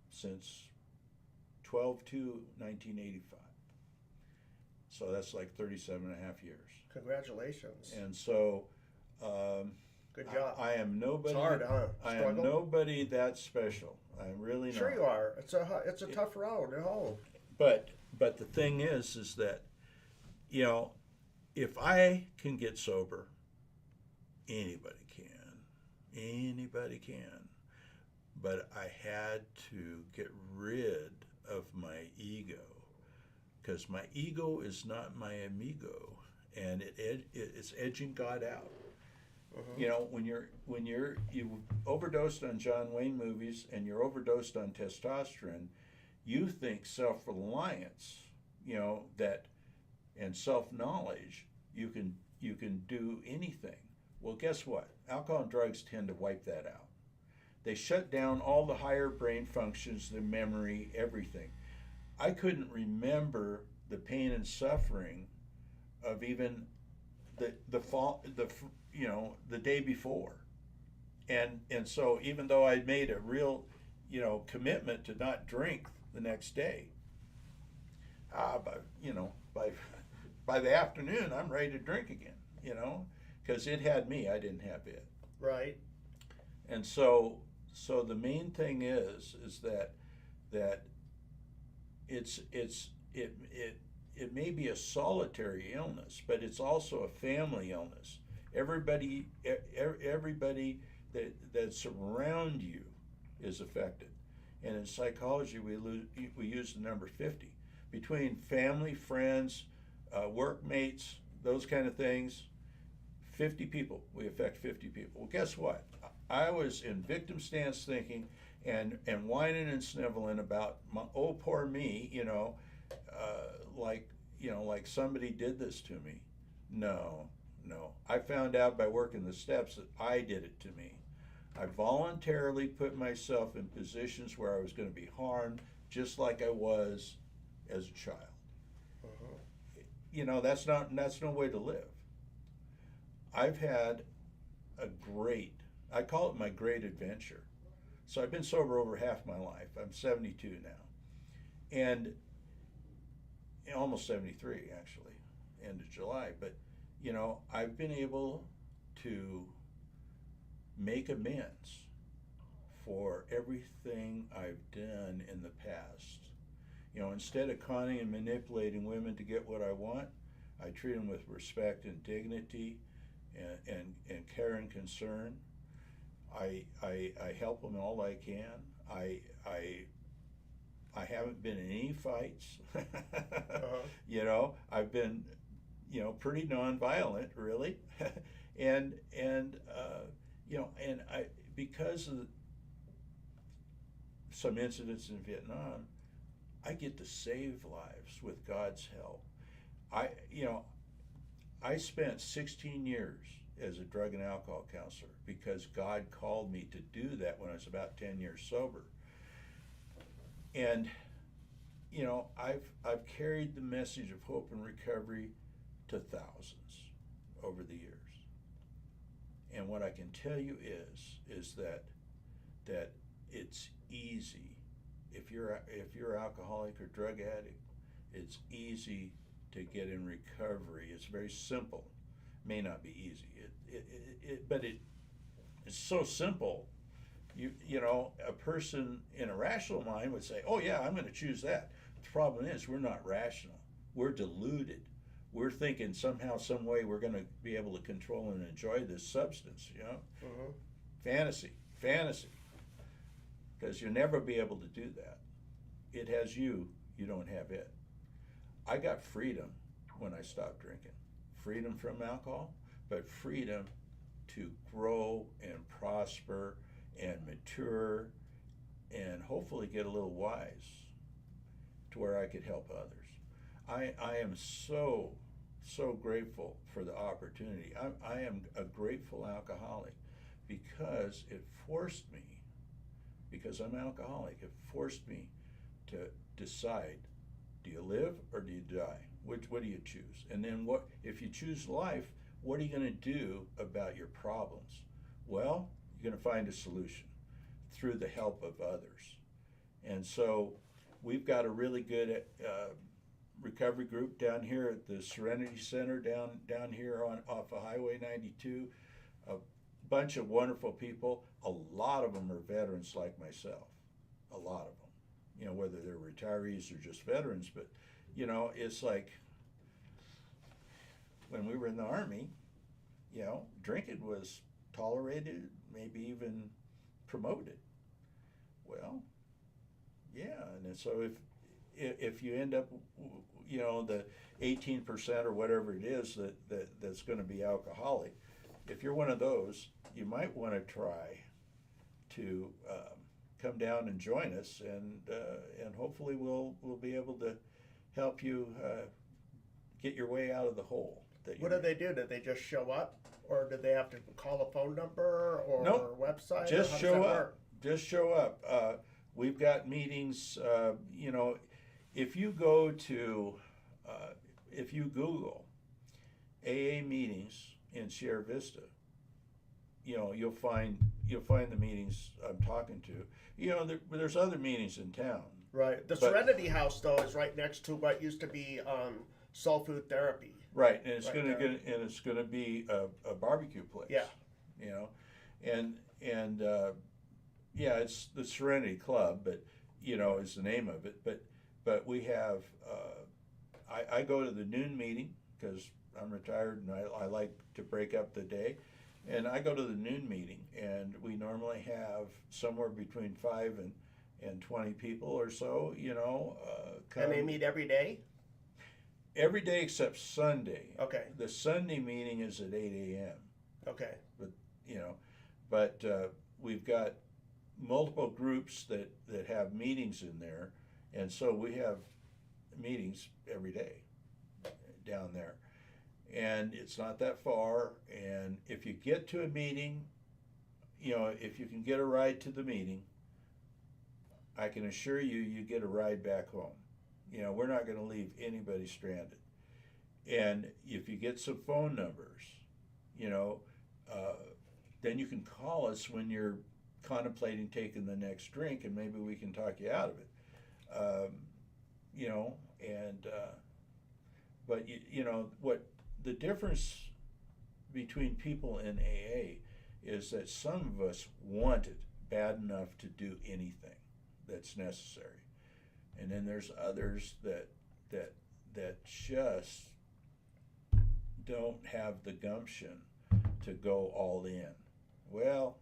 since 12/2/1985. So that's like 37 and a half years. Congratulations. And so good job. I am nobody. It's hard, huh? I am nobody that special. I'm really not. Sure you are. It's a tough road. Oh. But but the thing is that, you know, if I can get sober, anybody can. Anybody can. But I had to get rid of my ego, because my ego is not my amigo, and it's edging God out. You know, when you overdosed on John Wayne movies and you're overdosed on testosterone, you think self-reliance, you know, that and self-knowledge, you can do anything. Well, guess what? Alcohol and drugs tend to wipe that out. They shut down all the higher brain functions, the memory, everything. I couldn't remember the pain and suffering of even the fall, you know, the day before. And so even though I made a real, you know, commitment to not drink the next day, but you know, by the afternoon I'm ready to drink again, you know, because it had me, I didn't have it. Right. And so the main thing is that it may be a solitary illness, but it's also a family illness. Everybody that's around you is affected. And in psychology, we use the number 50. Between family, friends, workmates, those kind of things, 50 people, we affect 50 people. Well, guess what? I was in victim stance thinking and whining and sniveling about oh, poor me, you know, like somebody did this to me. No. I found out by working the steps that I did it to me. I voluntarily put myself in positions where I was going to be harmed, just like I was as a child. You know, that's no way to live. I've had I call it my great adventure. So I've been sober over half my life. I'm 72 now. And almost 73 actually, end of July. But, you know, I've been able to make amends for everything I've done in the past. You know, instead of conning and manipulating women to get what I want, I treat them with respect and dignity and care and concern. I help them all I can. I haven't been in any fights. You know, I've been, you know, pretty nonviolent, really, and you know, and because of some incidents in Vietnam, I get to save lives with God's help. I spent 16 years as a drug and alcohol counselor because God called me to do that when I was about 10 years sober. And, you know, I've carried the message of hope and recovery to thousands over the years. And what I can tell you is that it's easy. If you're alcoholic or drug addict, it's easy to get in recovery. It's very simple. May not be easy, but it's so simple. You know, a person in a rational mind would say, "Oh yeah, I'm going to choose that." The problem is we're not rational. We're deluded. We're thinking somehow, some way, we're going to be able to control and enjoy this substance. You know, fantasy, because you'll never be able to do that. It has you. You don't have it. I got freedom when I stopped drinking. Freedom from alcohol, but freedom to grow and prosper and mature and hopefully get a little wise to where I could help others. I am so grateful for the opportunity. I am a grateful alcoholic because it forced me, because I'm alcoholic, it forced me to decide, do you live or do you die? What do you choose? And then what if you choose life, what are you going to do about your problems? Well, you're going to find a solution through the help of others. And so we've got a really good recovery group down here at the Serenity Center down here off of Highway 92. A bunch of wonderful people. A lot of them are veterans like myself. A lot of them. You know, whether they're retirees or just veterans, but You know, it's like when we were in the Army, you know, drinking was tolerated, maybe even promoted. Well, yeah, and so if you end up, you know, the 18% or whatever it is that's going to be alcoholic, if you're one of those, you might want to try to come down and join us, and hopefully we'll be able to help you get your way out of the hole. What do they do? Do they just show up, or do they have to call a phone number or Nope. website? Just or how show does that up. work? Just show up. We've got meetings. You know, if you go to, if you Google AA meetings in Sierra Vista, you know you'll find the meetings I'm talking to. You know, there's other meetings in town. Right. The Serenity House, though, is right next to what used to be soul food therapy. Right, and it's Right going to there. get, and it's going to be a barbecue place. Yeah. You know, and yeah, it's the Serenity Club, but you know, is the name of it. But we have. I go to the noon meeting because I'm retired and I like to break up the day, and I go to the noon meeting, and we normally have somewhere between 5 and 20 people or so. You know, come. And they meet every day? Every day except Sunday. Okay. The Sunday meeting is at 8 a.m. Okay. You know, but we've got multiple groups that have meetings in there, and so we have meetings every day down there, and it's not that far. And if you get to a meeting, you know, if you can get a ride to the meeting, I can assure you, you get a ride back home. You know, we're not going to leave anybody stranded. And if you get some phone numbers, you know, then you can call us when you're contemplating taking the next drink, and maybe we can talk you out of it. You know, and but you know what the difference between people in AA is that some of us want it bad enough to do anything that's necessary. And then there's others that just don't have the gumption to go all in. Well,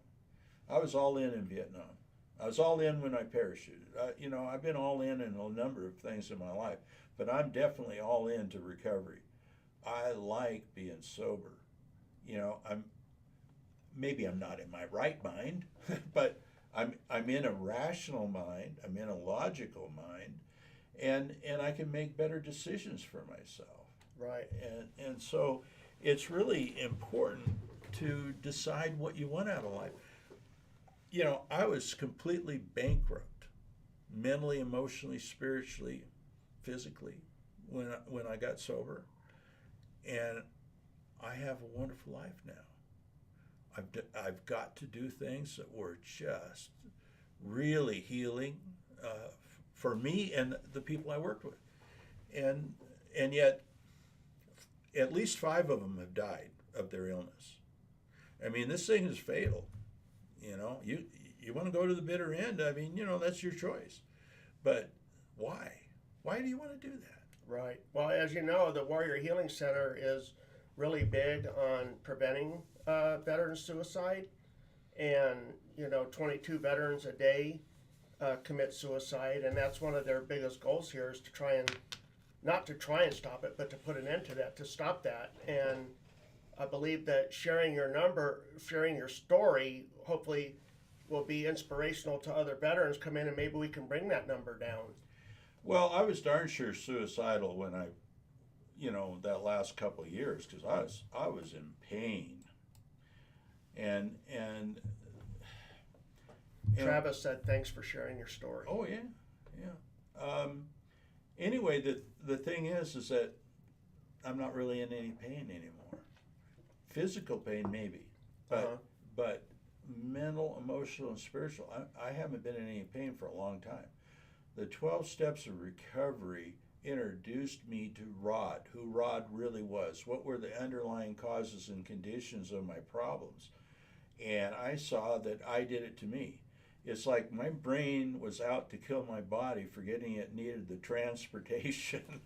I was all in Vietnam. I was all in when I parachuted. You know, I've been all in a number of things in my life, but I'm definitely all in to recovery. I like being sober. You know, maybe I'm not in my right mind, but I'm in a rational mind, I'm in a logical mind, and I can make better decisions for myself. Right. And so it's really important to decide what you want out of life. You know, I was completely bankrupt, mentally, emotionally, spiritually, physically, when I got sober, and I have a wonderful life now. I've got to do things that were just really healing for me and the people I worked with, and yet at least 5 of them have died of their illness. I mean, this thing is fatal. You know, you want to go to the bitter end. I mean, you know, that's your choice, but why? Why do you want to do that? Right. Well, as you know, the Warrior Healing Center is really big on preventing veteran suicide, and you know, 22 veterans a day commit suicide, and that's one of their biggest goals here is to try and not to try and stop it, but to put an end to that, to stop that. And I believe that sharing your number, sharing your story, hopefully will be inspirational to other veterans come in, and maybe we can bring that number down. Well, I was darn sure suicidal when I, you know, that last couple of years, because I was in pain. And Travis said, "Thanks for sharing your story." Oh yeah. Anyway, the thing is that I'm not really in any pain anymore. Physical pain maybe, but mental, emotional, and spiritual, I haven't been in any pain for a long time. The 12 steps of recovery introduced me to Rod, who Rod really was. What were the underlying causes and conditions of my problems? And I saw that I did it to me. it's like my brain was out to kill my body, forgetting it needed the transportation.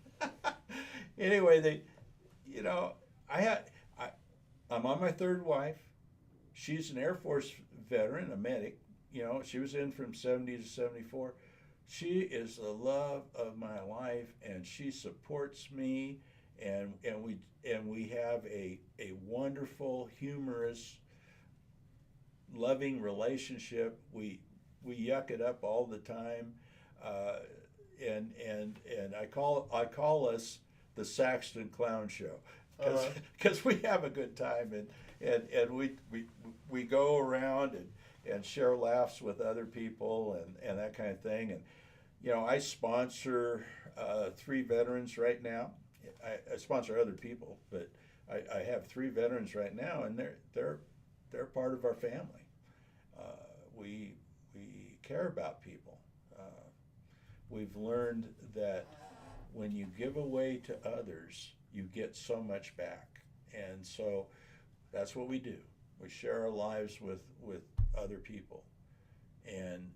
Anyway, you know, I had, I, I'm on my third wife. She's an Air Force veteran, a medic. You know, she was in from 70 to 74. She is the love of my life, and she supports me, and we have a wonderful, humorous, loving relationship. We yuck it up all the time, uh, and I call us the Saxton Clown Show because we have a good time, and we go around and share laughs with other people and that kind of thing. And you know, I sponsor 3 veterans right now. I sponsor other people, but I have 3 veterans right now, and they're part of our family. We care about people. We've learned that when you give away to others, you get so much back, and so that's what we do. We share our lives with other people, and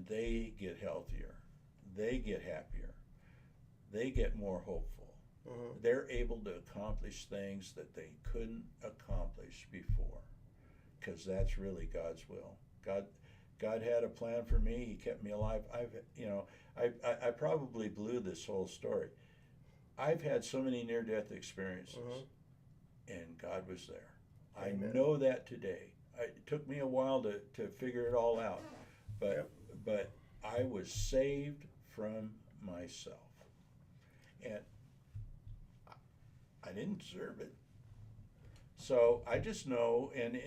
they get healthier, they get happier, they get more hopeful. They're able to accomplish things that they couldn't accomplish before, because that's really God's will. God had a plan for me. He kept me alive. I probably blew this whole story. I've had so many near-death experiences, and God was there. Amen. I know that today. It took me a while to figure it all out, but I was saved from myself, and I didn't deserve it. So I just know, and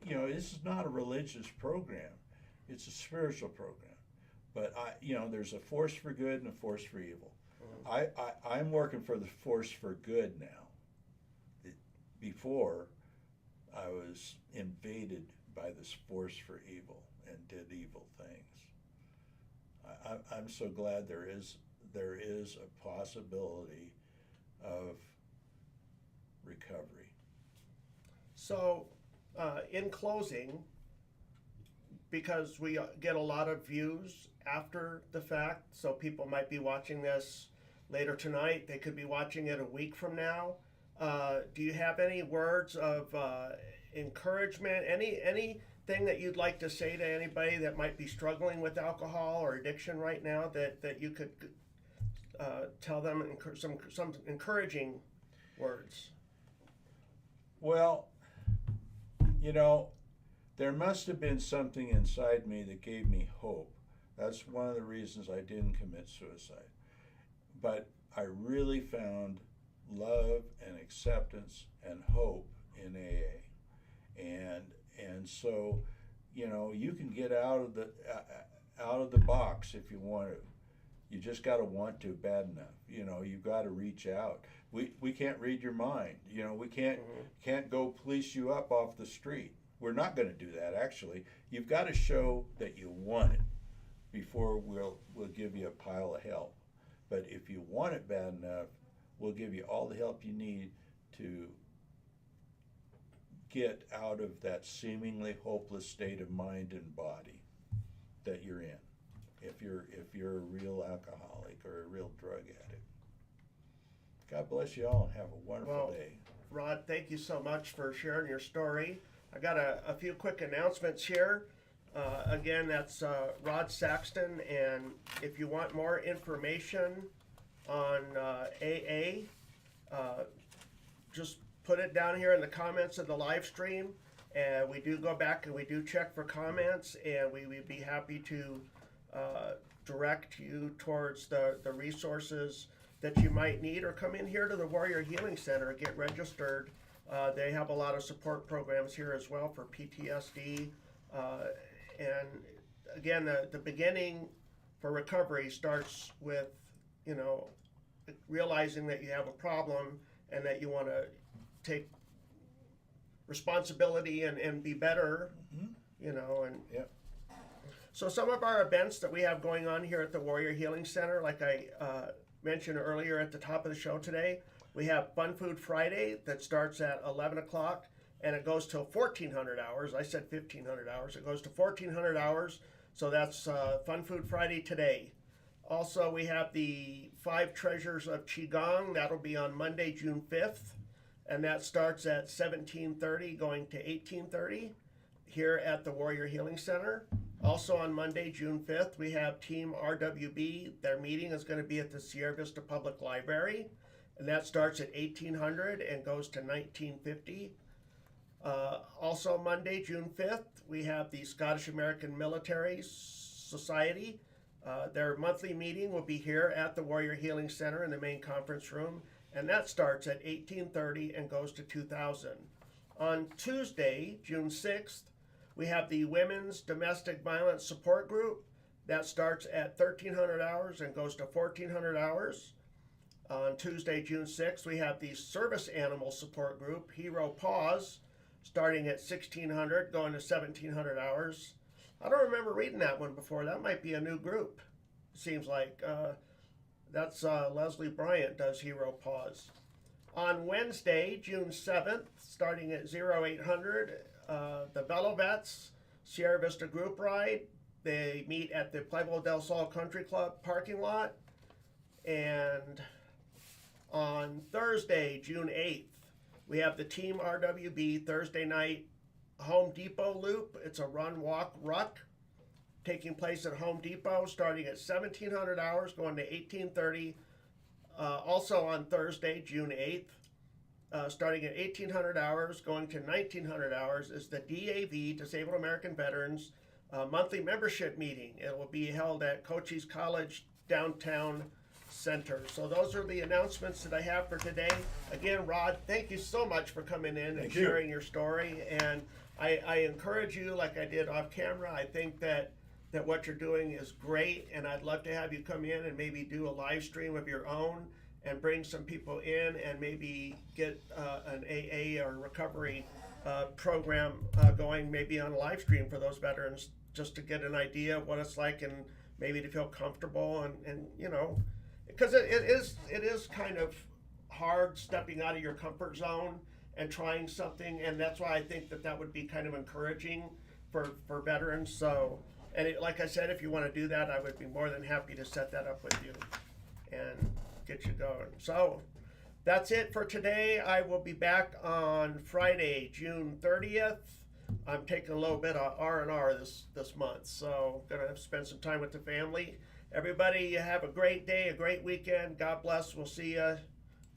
you know, this is not a religious program; it's a spiritual program. But there's a force for good and a force for evil. I'm working for the force for good now. Before, I was invaded by this force for evil and did evil things. I'm so glad there is a possibility of recovery. So, in closing, because we get a lot of views after the fact, so people might be watching this later tonight, they could be watching it a week from now. Do you have any words of encouragement, anything that you'd like to say to anybody that might be struggling with alcohol or addiction right now that you could tell them some encouraging words? Well, you know, there must have been something inside me that gave me hope. That's one of the reasons I didn't commit suicide. But I really found love and acceptance and hope in AA. And so, you know, you can get out of the box if you want to. You just got to want to bad enough. You know, you've got to reach out. We can't read your mind. You know, we can't go police you up off the street. We're not going to do that, actually. You've got to show that you want it before we'll give you a pile of help. But if you want it bad enough, we'll give you all the help you need to get out of that seemingly hopeless state of mind and body that you're in. If you're a real alcoholic or a real drug addict. God bless you all and have a wonderful day. Rod, thank you so much for sharing your story. I got a few quick announcements here. Again, that's Rod Saxton, and if you want more information on AA, just put it down here in the comments of the live stream, and we do go back and we do check for comments, and we would be happy to direct you towards the resources that you might need, or come in here to the Warrior Healing Center, get registered. They have a lot of support programs here as well for PTSD. And again, the beginning for recovery starts with, you know, realizing that you have a problem and that you want to take responsibility and be better, you know. And so some of our events that we have going on here at the Warrior Healing Center, like I mentioned earlier at the top of the show today, we have Fun Food Friday that starts at 11 o'clock. and it goes till 1,400 hours. I said 1,500 hours. It goes to 1,400 hours. So that's Fun Food Friday today. Also, we have the 5 Treasures of Qigong. That'll be on Monday, June 5th. And that starts at 17:30 going to 18:30 here at the Warrior Healing Center. Also on Monday, June 5th, we have Team RWB. Their meeting is going to be at the Sierra Vista Public Library. And that starts at 1800 and goes to 1950. Also Monday, June 5th, we have the Scottish American Military Society. Their monthly meeting will be here at the Warrior Healing Center in the main conference room, and that starts at 18:30 and goes to 2000. On Tuesday, June 6th, we have the Women's Domestic Violence Support Group. That starts at 1,300 hours and goes to 1,400 hours. On Tuesday, June 6th, we have the Service Animal Support Group, Hero Paws, starting at 1,600, going to 1,700 hours. I don't remember reading that one before. That might be a new group. Seems like that's Leslie Bryant does Hero Paws. On Wednesday, June 7th, starting at 0800, the Velovets Sierra Vista Group Ride. They meet at the Pueblo del Sol Country Club parking lot. And on Thursday, June 8th, we have the Team RWB Thursday night Home Depot loop. It's a run, walk, ruck taking place at Home Depot starting at 1,700 hours going to 18:30. Also on Thursday, June 8th, starting at 1,800 hours going to 1,900 hours is the DAV, Disabled American Veterans, monthly membership meeting. It will be held at Cochise College Downtown Center. So those are the announcements that I have for today. Again, Rod, thank you so much for coming in and sharing your story. And I encourage you, like I did off camera, I think that what you're doing is great, and I'd love to have you come in and maybe do a live stream of your own and bring some people in and maybe get an AA or recovery program going maybe on a live stream for those veterans, just to get an idea of what it's like and maybe to feel comfortable and you know, because it is kind of hard stepping out of your comfort zone and trying something, and that's why I think that would be kind of encouraging for veterans. So, and like I said, if you want to do that, I would be more than happy to set that up with you and get you going. So that's it for today. I will be back on Friday, June 30th. I'm taking a little bit of R&R this month, so gonna spend some time with the family. Everybody, have a great day, a great weekend. God bless. We'll see you